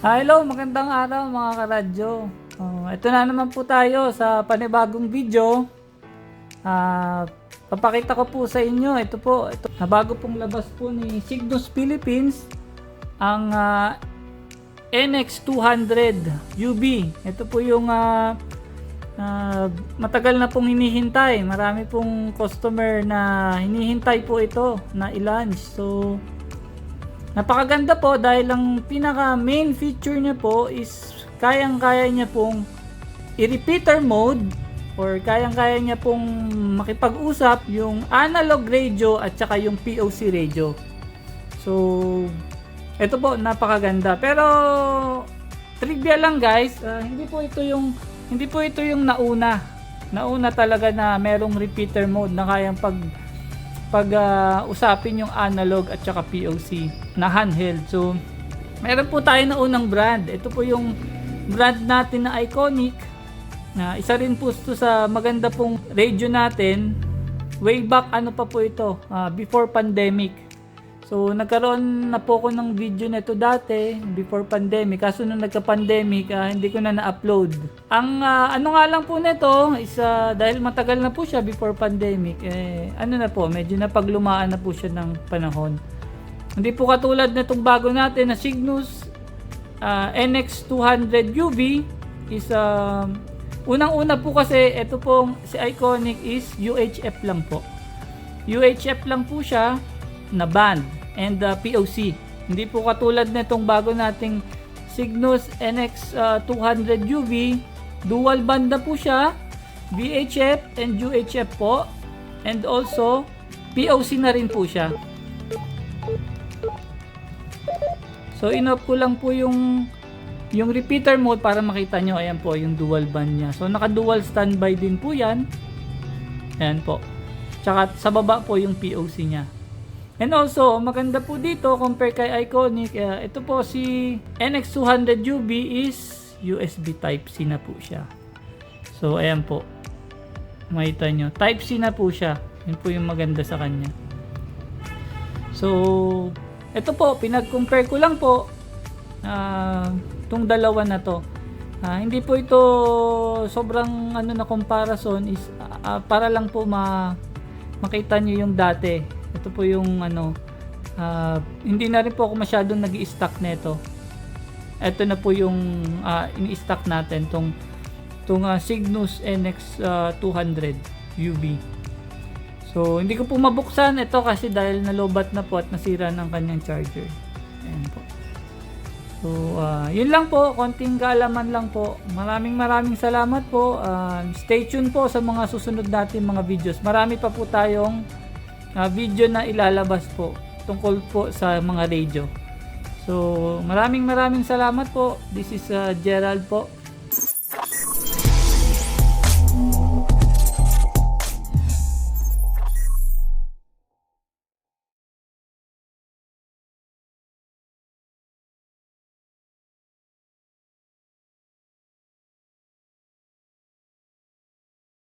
Hello, magandang araw mga karadyo. Ito na naman po tayo sa panibagong video. Papakita ko po sa inyo, ito na bago pong labas po ni Cygnus Philippines, ang NX200 UV. Ito po yung matagal na pong hinihintay. Marami pong customer na hinihintay po ito na i-launch. So, napakaganda po dahil ang pinaka main feature niya po is kayang-kaya niya pong i-repeater mode or kayang-kaya niya pong makipag-usap yung analog radio at saka yung POC radio. So, ito po napakaganda. Pero trivia lang guys, hindi po ito yung nauna. Nauna talaga na merong repeater mode na kayang usapin yung analog at saka POC na handheld. So, meron po tayo na unang brand. Ito po yung brand natin na Iconic. Na isa rin po ito sa maganda pong radio natin. Way back pa po ito, before pandemic. So, nagkaroon na po ko ng video na ito dati, before pandemic. Kaso nung nagka-pandemic, hindi ko na na-upload. Ang nga lang po nito is dahil matagal na po siya before pandemic, medyo napaglumaan na po siya ng panahon. Hindi po katulad na itong bago natin na Cygnus NX200 UV is unang-una po kasi ito pong si Iconic is UHF lang po. UHF lang po siya na band and POC. Hindi po katulad na itong bago nating Cygnus NX200 UV, dual band na po siya, VHF and UHF po, and also POC na rin po siya. So in-off ko lang po yung repeater mode para makita nyo. Ayan po yung dual band nya. So naka dual standby din po yan. Ayan po. Tsaka sa baba po yung POC nya. And also, maganda po dito compare kay Iconic, ito po si NX200 UV is USB Type-C na po siya. So, ayan po. Makita nyo. Type-C na po siya. Yun po yung maganda sa kanya. So, ito po, pinag-compare ko lang po itong dalawa na to. Hindi po ito sobrang na comparison is para lang po makita nyo yung dati. Ito po yung hindi na rin po ako masyadong nag-i-stock nito. Ito na po yung ini-stock natin tong Cygnus NX200 UV. So hindi ko po mabuksan ito kasi dahil nalobat na po at nasira ng kanyang charger. Ayan po. So yun lang po, konting kaalaman lang po. Maraming salamat po. Stay tuned po sa mga susunod natin mga videos. Marami pa po tayong video na ilalabas po tungkol po sa mga radio. So maraming salamat po. This is Gerald po.